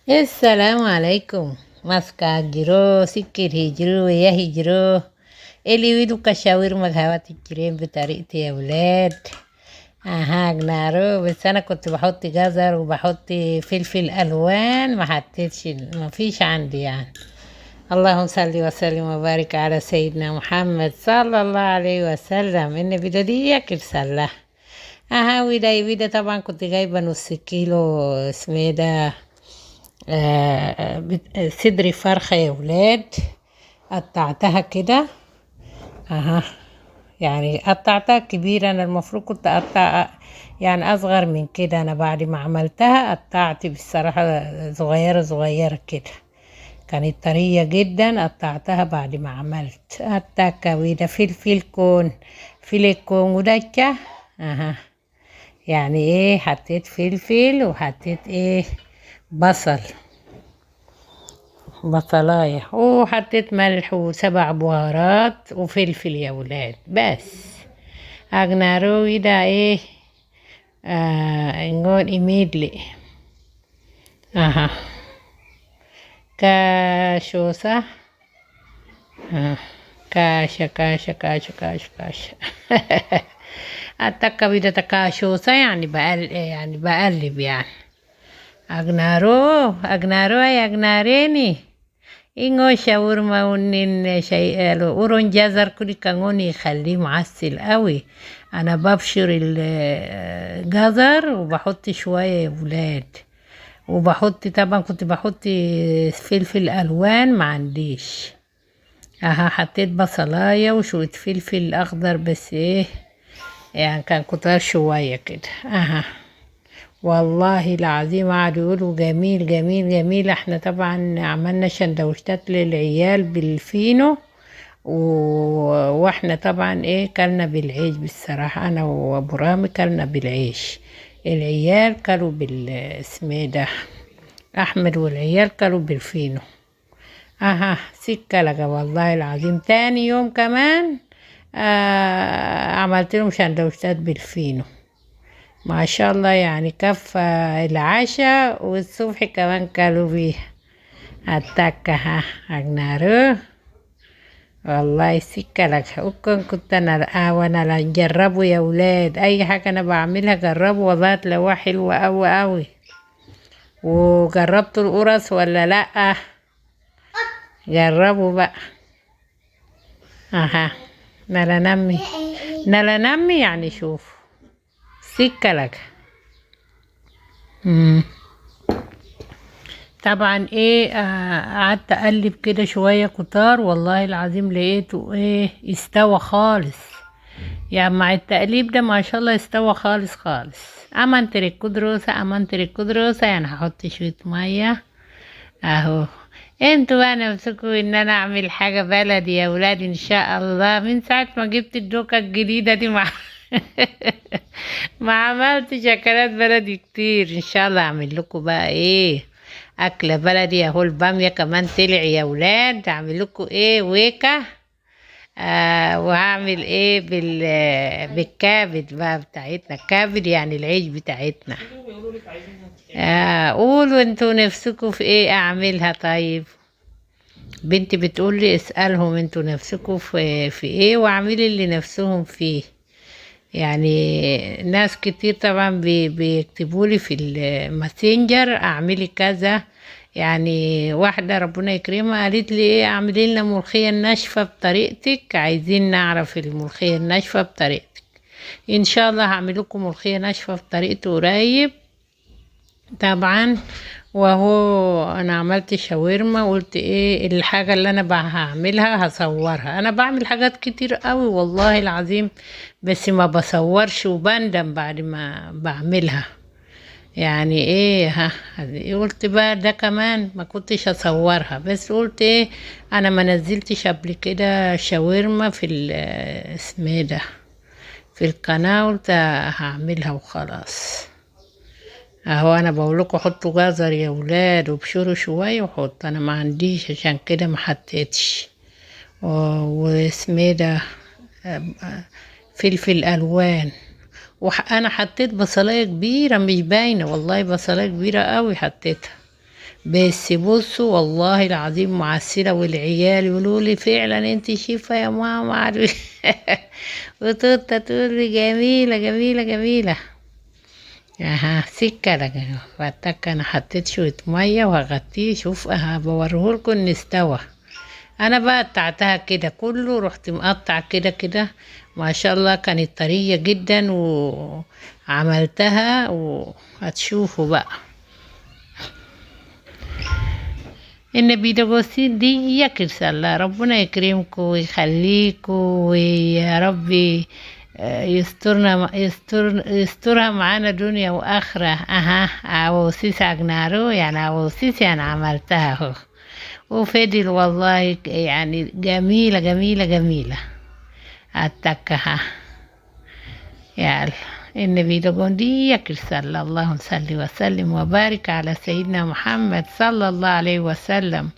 السلام عليكم. ماسكة جرو سكر هجرو ويا هجرو اللي ويدو كشاور مقهوات الجرين بطريقتي يا ولاد. جنارو، بس انا كنت بحط جزر وبحط فلفل الوان، ما حطيتش، ما فيش عندي يعني. اللهم صل وسلم وبارك على سيدنا محمد صلى الله عليه وسلم. ان بدي ياكل سله. وده طبعا كنت جايبه نص كيلو اسمه ده. صدري فرخة يا ولاد. قطعتها كده. اها يعني قطعتها كبيرة، انا المفروض كنت اقطع يعني اصغر من كده. انا بعد ما عملتها قطعت بصراحة صغيرة صغيرة كده، كانت طرية جدا. قطعتها بعد ما عملت قطعتها وده فلفل كون، فلفل كون ودكة. اها يعني ايه، حطيت فلفل وحطيت ايه، بصل، بصلاية، وحطيت ملح وسبع بهارات وفلفل يا ولاد بس. اجناروي ده ايه، نقول immediately. اها كاشوسة. آه. كاشا كاشا كاشا كاشا كاشا التكة بدها تكاشوسة، يعني يعني بقلب يعني. اجنارو يا اجناريني. إنه شاورما ونين شيء ورون جزر كل كانوني يخليه معسل قوي. أنا ببشر الجزر وبحط شوية يا ولاد، وبحط طبعا كنت بحط فلفل ألوان ما عنديش. حطيت بصلاية وشوية فلفل أخضر، بس إيه يعني كان كتر شوية كده. والله العظيم قعدوا يقولوا جميل جميل جميل. احنا طبعا عملنا شندوشتات للعيال بالفينو واحنا طبعا ايه كلنا بالعيش. بالصراحة انا وابو رامي كلنا بالعيش، العيال كلوا اسمه ده، احمد والعيال كلوا بالفينو. سكة لقى والله العظيم. تاني يوم كمان عملت لهم شندوشتات بالفينو، ما شاء الله يعني كفى العشاء والصبح كمان كلوا بيها. اتكها اجنارو والله سكة لك. كنت انا وانا لا نجربه يا ولاد، اي حاجة انا بعملها جربوا والله تلاقوها حلوة اوي اوي. وجربتوا القرص ولا لا؟ جربوا بقى. اها نلا نمي، نلا نمي يعني شوف سكة لك. طبعا ايه قعدت اقلب كده شوية كتار، والله العظيم لقيته ايه استوى خالص. يعني مع التقليب ده ما شاء الله استوى خالص خالص. امنتر الكدروسة، امنتر الكدروسة، يعني هحط شوية مية اهو. انتوا بقى نفسكوا ان انا اعمل حاجة بلدي يا ولاد ان شاء الله. من ساعة ما جبت الدوكة الجديدة دي ما عملتش اكلات بلدي كتير. ان شاء الله اعمل لكم بقى ايه اكله بلدي اهو. الباميه كمان طلع يا ولاد، اعمل لكم ايه ويكا. وهعمل ايه بالكابد بقى بتاعتنا. الكابد يعني العيش بتاعتنا. قولوا انتوا نفسكم في ايه اعملها. طيب بنتي بتقول لي اسالهم انتوا نفسكم في ايه واعملي اللي نفسهم فيه. يعني ناس كتير طبعا بيكتبوا لي في الماسنجر اعملي كذا. يعني واحدة ربنا يكرمها قالت لي ايه اعملي لنا ملوخية ناشفة بطريقتك، عايزين نعرف الملوخية الناشفة بطريقتك. ان شاء الله هعمل لكم ملوخية ناشفة بطريقته قريب طبعا. وهو انا عملت شاورما، قلت ايه الحاجة اللي انا هعملها هصورها. انا بعمل حاجات كتير قوي والله العظيم، بس ما بصورش وبندم بعد ما بعملها. يعني ايه قلت بقى ده كمان ما كنتش اصورها، بس قلت ايه انا ما نزلتش قبل كده شاورما في اسمه ده في القناة، قلت هعملها وخلاص. اهو انا بقولكوا حطوا جزر يا ولاد وبشروا شوية وحط. انا ما عنديش عشان كده ما حطيتش. واسمه ده فلفل الوان. انا حطيت بصلايه كبيره مش باينه والله، بصلايه كبيره قوي حطيتها. بس بصوا والله العظيم معسلة، والعيال يقولوا لي فعلا انت شيفة يا ماما عارف وتوتة تقول لي جميلة جميلة جميلة. اها سكة لك. فتك انا حطيت شوية مية وهغطيه، شوف بوريهولكوا ان استوى. انا بقى قطعتها كده كله، رحت مقطع كده كده. ما شاء الله كانت طرية جدا وعملتها وهتشوفوا بقى. النبي ده بصين دي يكرس الله، ربنا يكرمكم ويخليكم ويا ربي يسترها معانا دنيا واخرة. اها اوسيس اجنارو يعني اوسيس يعني عملتها اهو. وفضل والله يعني جميلة جميلة جميلة. اتكها يا النبي دقون دي يكرسل. اللهم صل وسلم وبارك على سيدنا محمد صلى الله عليه وسلم.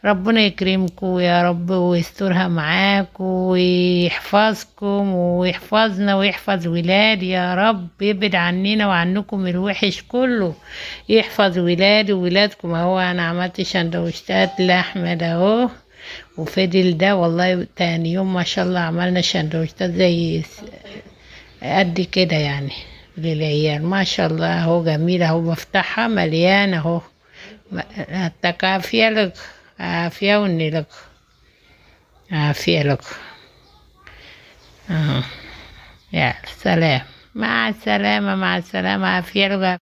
ربنا يكرمكم يا رب ويسترها معاكم ويحفظكم ويحفظنا ويحفظ ولادي يا رب، يبعد عننا وعنكم الوحش كله، يحفظ ولادي وولادكم. اهو انا عملت شندوشتات لحمة ده اهو، وفضل ده والله تاني يوم ما شاء الله عملنا شندوشتات زي قد كده يعني للعيال. ما شاء الله اهو جميلة اهو، بفتحها مليانة اهو. هتك عافية لك، عافية وني لك، عافية لك. يا سلام، مع السلامة مع السلامة، عافية لك.